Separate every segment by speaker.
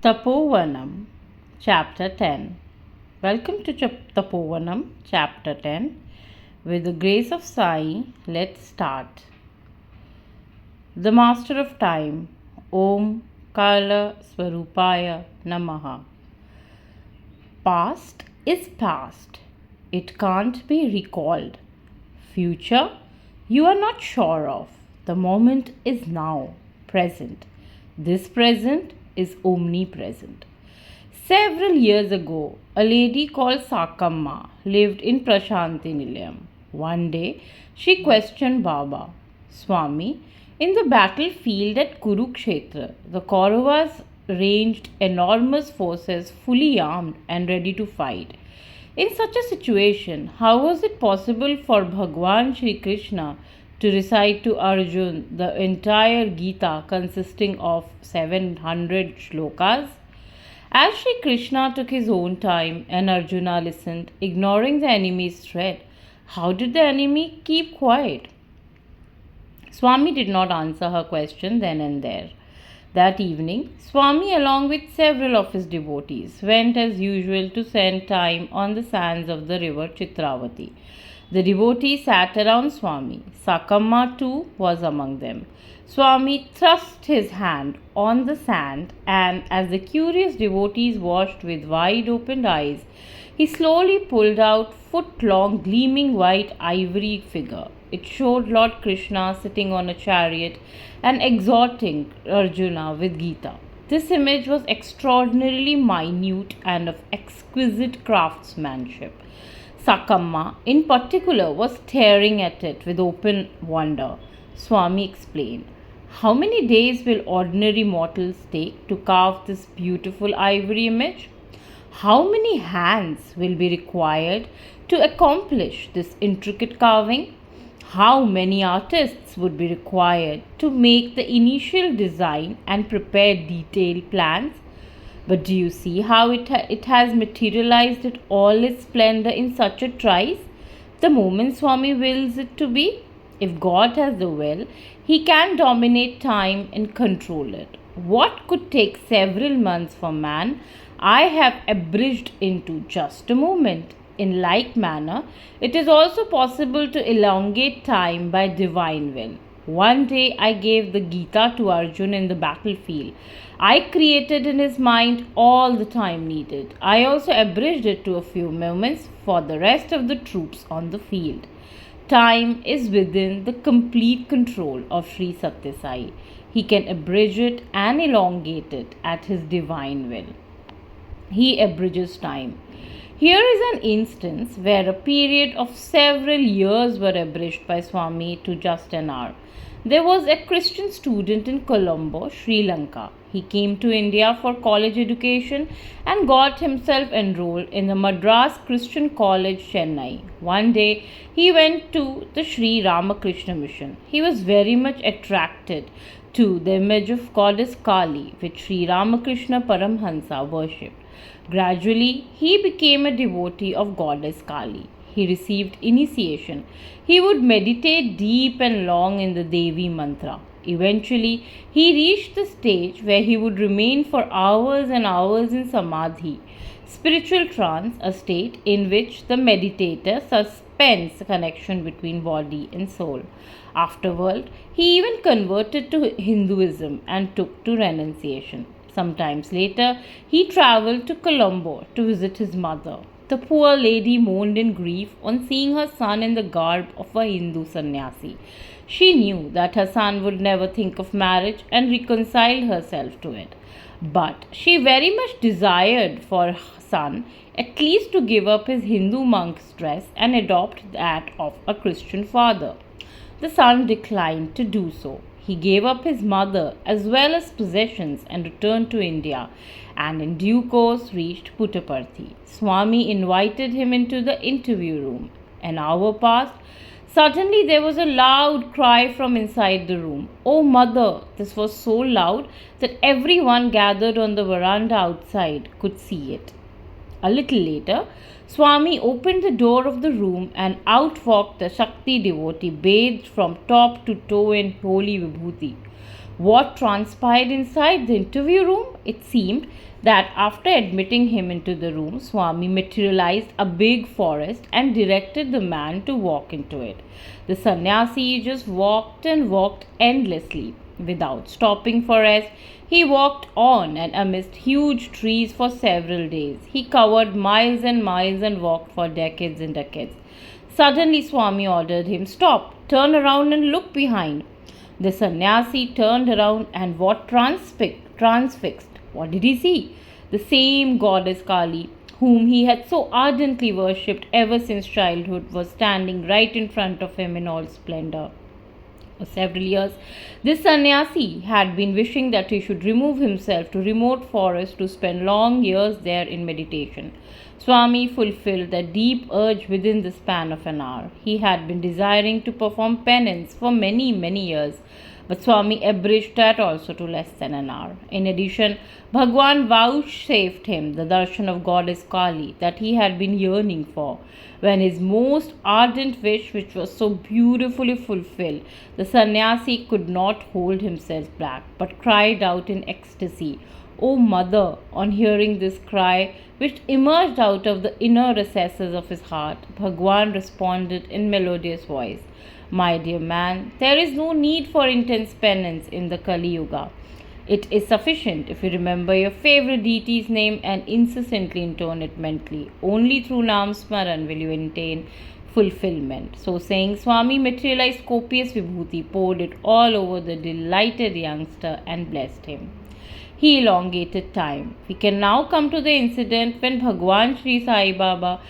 Speaker 1: Tapovanam Chapter 10. Welcome to Tapovanam Chapter 10. With the grace of Sai, let's start. The Master of Time, Om Kala Swarupaya Namaha. Past is past. It can't be recalled. Future, you are not sure of. The moment is now, present. This present is omnipresent. Several years ago, a lady called Sakamma lived in Prashanti Nilayam. One day, she questioned Baba, Swami, in the battlefield at Kurukshetra, the Kauravas ranged enormous forces fully armed and ready to fight. In such a situation, how was it possible for Bhagwan Sri Krishna to recite to Arjun the entire Gita consisting of 700 shlokas? As Sri Krishna took his own time and Arjuna listened, ignoring the enemy's threat, how did the enemy keep quiet? Swami did not answer her question then and there. That evening, Swami, along with several of his devotees, went as usual to spend time on the sands of the river Chitravati. The devotees sat around Swami. Sakamma too was among them. Swami thrust his hand on the sand, and as the curious devotees watched with wide opened eyes, he slowly pulled out foot-long gleaming white ivory figure. It showed Lord Krishna sitting on a chariot and exhorting Arjuna with Gita. This image was extraordinarily minute and of exquisite craftsmanship. Sakamma, in particular, was staring at it with open wonder. Swami explained, "How many days will ordinary mortals take to carve this beautiful ivory image? How many hands will be required to accomplish this intricate carving? How many artists would be required to make the initial design and prepare detailed plans? But do you see how it has materialized in all its splendor in such a trice, the moment Swami wills it to be? If God has the will, He can dominate time and control it. What could take several months for man, I have abridged into just a moment. In like manner, it is also possible to elongate time by divine will. One day I gave the Gita to Arjun in the battlefield. I created in his mind all the time needed. I also abridged it to a few moments for the rest of the troops on the field. Time is within the complete control of Sri Sathya Sai. He can abridge it and elongate it at his divine will. He abridges time. Here is an instance where a period of several years were abridged by Swami to just an hour. There was a Christian student in Colombo, Sri Lanka. He came to India for college education and got himself enrolled in the Madras Christian College, Chennai. One day, he went to the Sri Ramakrishna Mission. He was very much attracted to the image of goddess Kali, which Sri Ramakrishna Paramhansa worshipped. Gradually, he became a devotee of goddess Kali. He received initiation. He would meditate deep and long in the Devi mantra. Eventually, he reached the stage where he would remain for hours and hours in samadhi, spiritual trance, a state in which the meditator suspends connection between body and soul. Afterward, he even converted to Hinduism and took to renunciation. Sometimes later, he travelled to Colombo to visit his mother. The poor lady moaned in grief on seeing her son in the garb of a Hindu sannyasi. She knew that her son would never think of marriage and reconciled herself to it. But she very much desired for her son at least to give up his Hindu monk's dress and adopt that of a Christian father. The son declined to do so. He gave up his mother as well as possessions and returned to India, and in due course reached Puttaparthi. Swami invited him into the interview room. An hour passed. Suddenly there was a loud cry from inside the room. "Oh, mother!" This was so loud that everyone gathered on the veranda outside could see it. A little later, Swami opened the door of the room and out walked the Shakti devotee bathed from top to toe in holy vibhuti. What transpired inside the interview room? It seemed that after admitting him into the room, Swami materialized a big forest and directed the man to walk into it. The sannyasi just walked and walked endlessly without stopping for rest. He walked on and amidst huge trees for several days. He covered miles and miles and walked for decades and decades. Suddenly, Swami ordered him, "Stop, turn around and look behind." The sannyasi turned around and what transfixed. What did he see? The same goddess Kali, whom he had so ardently worshipped ever since childhood, was standing right in front of him in all splendor. For several years, this sannyasi had been wishing that he should remove himself to remote forests to spend long years there in meditation. Swami fulfilled that deep urge within the span of an hour. He had been desiring to perform penance for many, many years, but Swami abridged that also to less than an hour. In addition, Bhagwan vouchsafed him the darshan of goddess Kali that he had been yearning for. When his most ardent wish, which was so beautifully fulfilled, the sannyasi could not hold himself back, but cried out in ecstasy, "O Mother!" On hearing this cry, which emerged out of the inner recesses of his heart, Bhagwan responded in melodious voice, "My dear man, there is no need for intense penance in the Kali Yuga. It is sufficient if you remember your favorite deity's name and incessantly intone it mentally. Only through Nam Smaran will you attain fulfillment." So saying, Swami materialized copious vibhuti, poured it all over the delighted youngster and blessed him. He elongated time. We can now come to the incident when Bhagwan Sri Sai Baba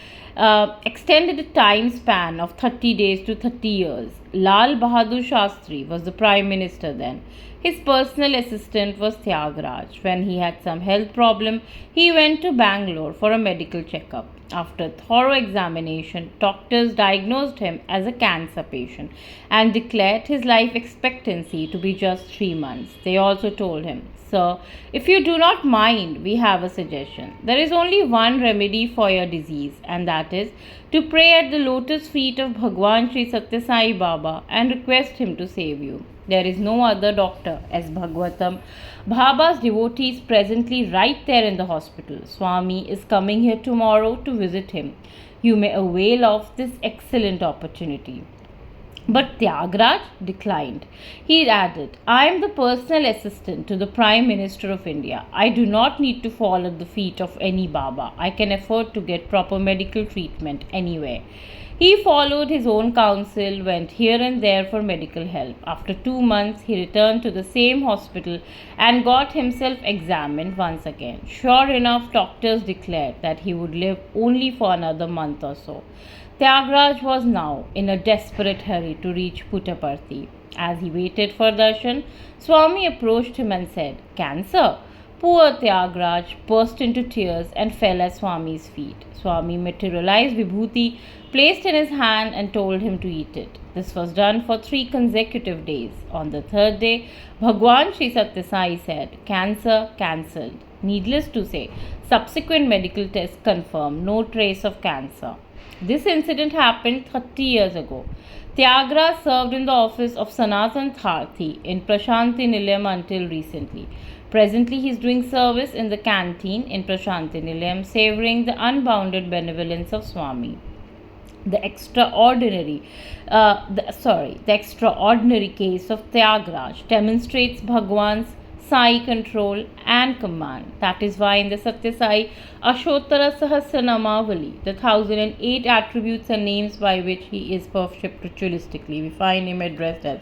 Speaker 1: extended a time span of 30 days to 30 years. Lal Bahadur Shastri was the Prime Minister then. His personal assistant was Tyagraj. When he had some health problem, he went to Bangalore for a medical checkup. After thorough examination, doctors diagnosed him as a cancer patient and declared his life expectancy to be just 3 months. They also told him, "Sir, if you do not mind, we have a suggestion. There is only one remedy for your disease, and that is to pray at the lotus feet of Bhagwan Sri Sathya Sai Baba and request him to save you. There is no other doctor, as Bhagavatam. Baba's devotees presently right there in the hospital. Swami is coming here tomorrow to visit him. You may avail of this excellent opportunity." But Tyagraj declined. He added, "I am the personal assistant to the Prime Minister of India. I do not need to fall at the feet of any Baba. I can afford to get proper medical treatment anywhere." He followed his own counsel, went here and there for medical help. After 2 months, he returned to the same hospital and got himself examined once again. Sure enough, doctors declared that he would live only for another month or so. Tyagraj was now in a desperate hurry to reach Puttaparthi. As he waited for darshan, Swami approached him and said, "Cancer?" Poor Tyagraj burst into tears and fell at Swami's feet. Swami materialized vibhuti, placed in his hand and told him to eat it. This was done for 3 consecutive days. On the 3rd day, Bhagwan Sri Sathya Sai said, "Cancer cancelled." Needless to say, subsequent medical tests confirmed no trace of cancer. This incident happened 30 years ago. Tyagraj served in the office of Sanatan Tharthi in Prashanti Nilayam until recently. Presently, he is doing service in the canteen in Prashanti Nilayam, savoring the unbounded benevolence of Swami. The extraordinary case of Tyagraj demonstrates Bhagwan's Sai control and command. That is why in the Sathya Sai Ashottara Sahasranamavali, the 1008 attributes and names by which he is worshipped ritualistically, we find him addressed as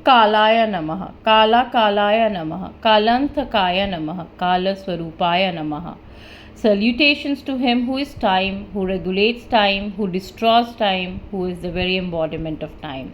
Speaker 1: Kalaya Namaha, Kala Kalaya Namaha, Kalanthakaya Namaha, Kala Swarupaya Namaha. Salutations to him who is time, who regulates time, who destroys time, who is the very embodiment of time.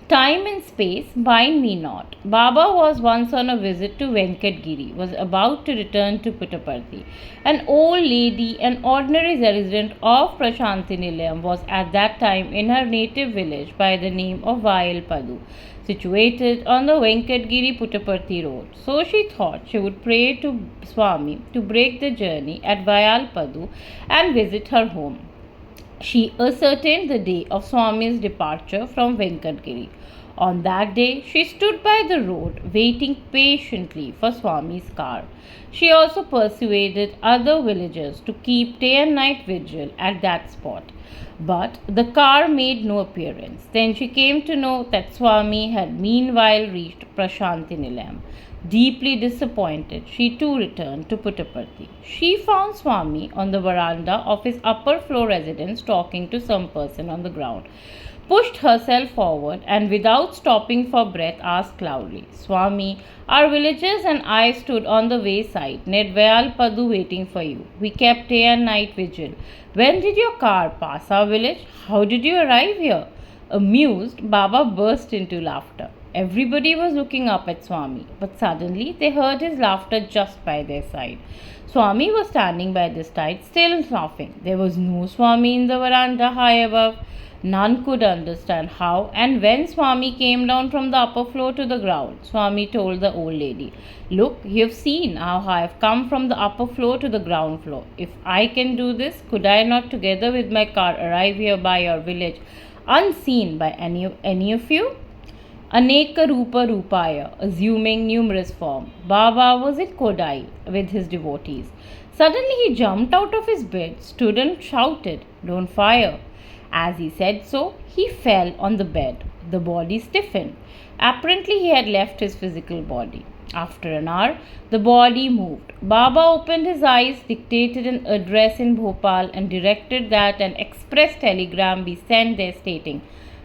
Speaker 1: Time and space bind me not. Baba was once on a visit to Venkatgiri, was about to return to Puttaparthi. An old lady, an ordinary resident of Prashanti Nilayam, was at that time in her native village by the name of Vayal Padu, situated on the Venkatgiri Puttaparthi road. So she thought she would pray to Swami to break the journey at Vayal Padu and visit her home. She ascertained the day of Swami's departure from Venkatgiri. On that day, she stood by the road, waiting patiently for Swami's car. She also persuaded other villagers to keep day and night vigil at that spot. But the car made no appearance. Then she came to know that Swami had meanwhile reached Prashanti Nilayam. Deeply disappointed, she too returned to Puttaparthi. She found Swami on the veranda of his upper floor residence talking to some person on the ground. Pushed herself forward and without stopping for breath asked loudly, Swami, our villagers and I stood on the wayside near Padu waiting for you. We kept day and night vigil. When did your car pass our village? How did you arrive here? Amused, Baba burst into laughter. Everybody was looking up at Swami, but suddenly they heard his laughter just by their side. Swami was standing by this side, still laughing. There was no Swami in the veranda high above. None could understand how, and when Swami came down from the upper floor to the ground, Swami told the old lady, Look, you have seen how I have come from the upper floor to the ground floor. If I can do this, could I not together with my car arrive here by your village, unseen by any of you? Aneka Rupa Rupaya, assuming numerous form, Baba was in Kodai with his devotees. Suddenly he jumped out of his bed, stood and shouted, Don't fire. As he said so, he fell on the bed. The body stiffened. Apparently, he had left his physical body. After an hour, the body moved. Baba opened his eyes, dictated an address in Bhopal, and directed that an express telegram be sent there stating,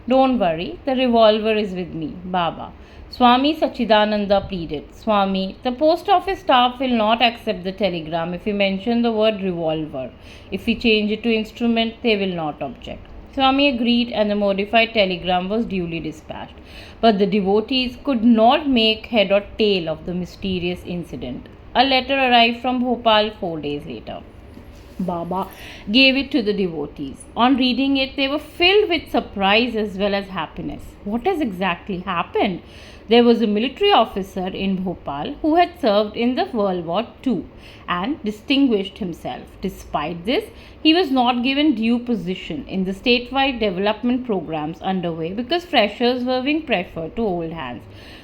Speaker 1: Don't worry, the revolver is with me, Baba. Swami Sachidananda pleaded, Swami, the post office staff will not accept the telegram if we mention the word revolver. If we change it to instrument, they will not object. Swami agreed and the modified telegram was duly dispatched. But the devotees could not make head or tail of the mysterious incident. A letter arrived from Bhopal 4 days later. Baba gave it to the devotees. On reading it, they were filled with surprise as well as happiness. What has exactly happened? There was a military officer in Bhopal who had served in the World War II and distinguished himself. Despite this, he was not given due position in the statewide development programs underway because freshers were being preferred to old hands.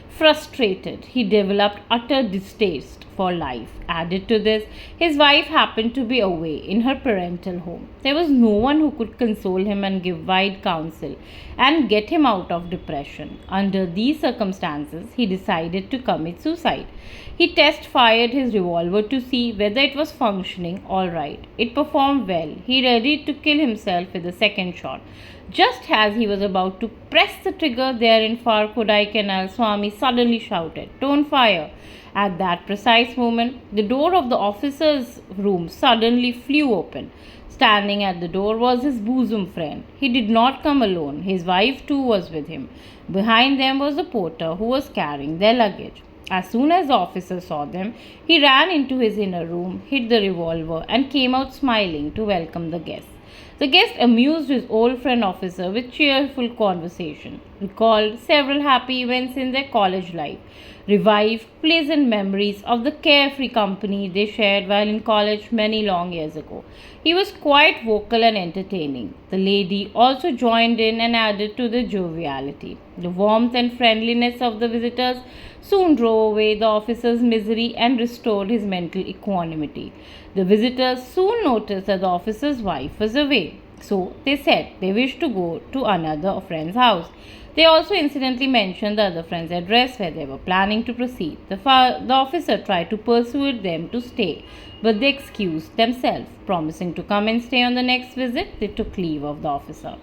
Speaker 1: Frustrated, he developed utter distaste for life. Added to this, his wife happened to be away in her parental home. There was no one who could console him and give wise counsel and get him out of depression. Under these circumstances, he decided to commit suicide. He test-fired his revolver to see whether it was functioning all right. It performed well. He readied to kill himself with a second shot. Just as he was about to press the trigger there in far Kodai Canal, Swami suddenly shouted, Don't fire! At that precise moment, the door of the officer's room suddenly flew open. Standing at the door was his bosom friend. He did not come alone. His wife too was with him. Behind them was the porter who was carrying their luggage. As soon as the officer saw them, he ran into his inner room, hid the revolver, and came out smiling to welcome the guests. The guest amused his old friend officer with cheerful conversation, recalled several happy events in their college life, revived pleasant memories of the carefree company they shared while in college many long years ago. He was quite vocal and entertaining. The lady also joined in and added to the joviality. The warmth and friendliness of the visitors soon drove away the officer's misery and restored his mental equanimity. The visitors soon noticed that the officer's wife was away, so they said they wished to go to another friend's house. They also incidentally mentioned the other friend's address where they were planning to proceed. The officer tried to persuade them to stay, but they excused themselves. Promising to come and stay on the next visit, they took leave of the officer.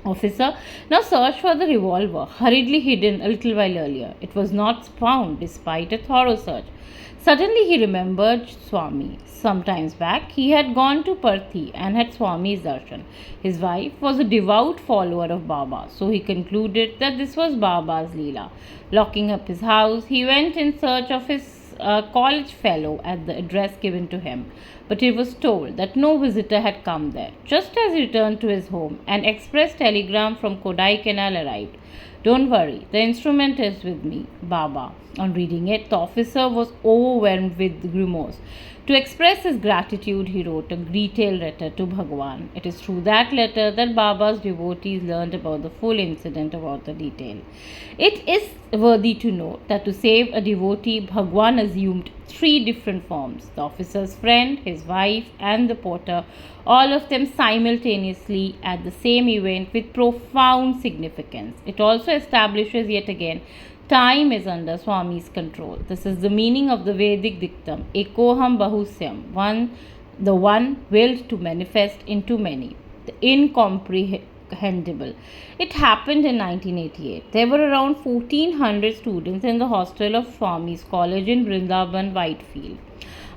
Speaker 1: Officer now searched for the revolver, hurriedly hidden a little while earlier. It was not found despite a thorough search. Suddenly he remembered Swami. Some times back he had gone to Parthi and had Swami's darshan. His wife was a devout follower of Baba, so he concluded that this was Baba's Leela. Locking up his house, he went in search of his college fellow at the address given to him, but he was told that no visitor had come there. Just as he returned to his home, an express telegram from Kodai Canal arrived. Don't worry, the instrument is with me, Baba. On reading it, the officer was overwhelmed with remorse. To express his gratitude, he wrote a detailed letter to Bhagwan. It is through that letter that Baba's devotees learned about the full incident about the detail. It is worthy to note that to save a devotee, Bhagwan assumed three different forms: the officer's friend, his wife, and the porter, all of them simultaneously at the same event with profound significance. It also establishes yet again time is under Swami's control. This is the meaning of the Vedic dictum, Ekoham Bahusyam, the one willed to manifest into many, the incomprehensible. It happened in 1988. There were around 1400 students in the hostel of Swami's College in Vrindavan, Whitefield.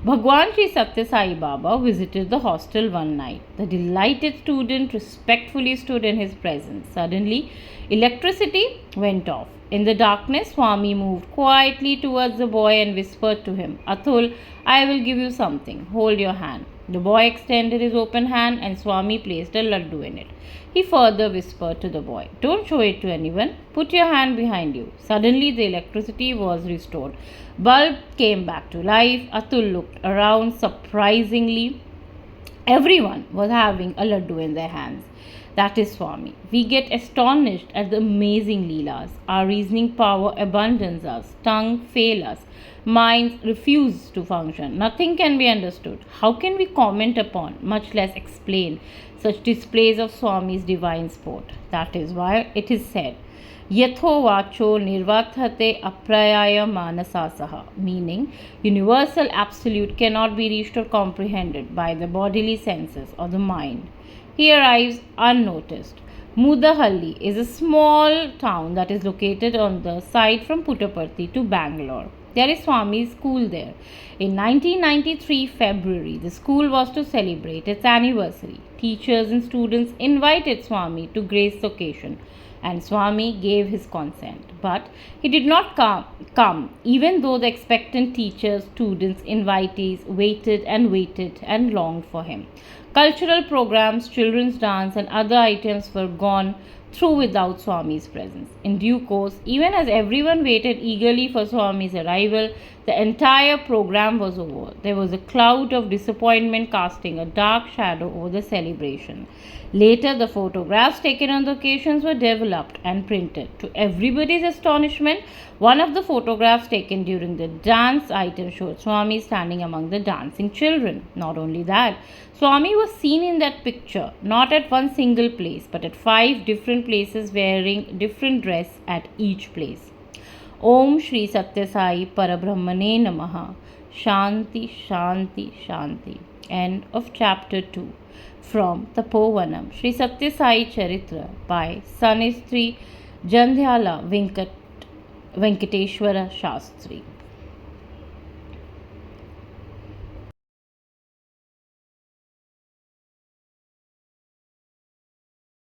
Speaker 1: Bhagwan Sri Sathya Sai Baba visited the hostel one night. The delighted student respectfully stood in his presence. Suddenly, electricity went off. In the darkness, Swami moved quietly towards the boy and whispered to him, "Atul, I will give you something. Hold your hand." The boy extended his open hand and Swami placed a laddu in it. He further whispered to the boy, "Don't show it to anyone. Put your hand behind you." Suddenly, the electricity was restored. Bulb came back to life. Atul looked around. Surprisingly, everyone was having a laddu in their hands. That is Swami. We get astonished at the amazing Leelas. Our reasoning power abandons us. Tongue fail us. Minds refuse to function. Nothing can be understood. How can we comment upon, much less explain, such displays of Swami's divine sport? That is why it is said, Yatho vacho nirvathate aprayaya manasasaha, meaning universal absolute cannot be reached or comprehended by the bodily senses or the mind. He arrives unnoticed. Mudahalli is a small town that is located on the side from Puttaparthi to Bangalore. There is Swami's school there. In 1993 February, the school was to celebrate its anniversary. Teachers and students invited Swami to grace the occasion, and Swami gave his consent. But he did not come, even though the expectant teachers, students, invitees waited and longed for him. Cultural programs, children's dance, and other items were gone through without Swami's presence. In due course, even as everyone waited eagerly for Swami's arrival, the entire program was over. There was a cloud of disappointment casting a dark shadow over the celebration. Later, the photographs taken on the occasions were developed and printed. To everybody's astonishment, one of the photographs taken during the dance item showed Swami standing among the dancing children. Not only that, Swami was seen in that picture, not at one single place, but at 5 different places wearing different dress at each place. Om Shri Sathya Sai Parabrahmane Namaha. Shanti, Shanti, Shanti. End of Chapter 2. From Tapovanam, Shri Sathya Sai Charitra by Sanistri Jandhyala Venkateshwara Shastri.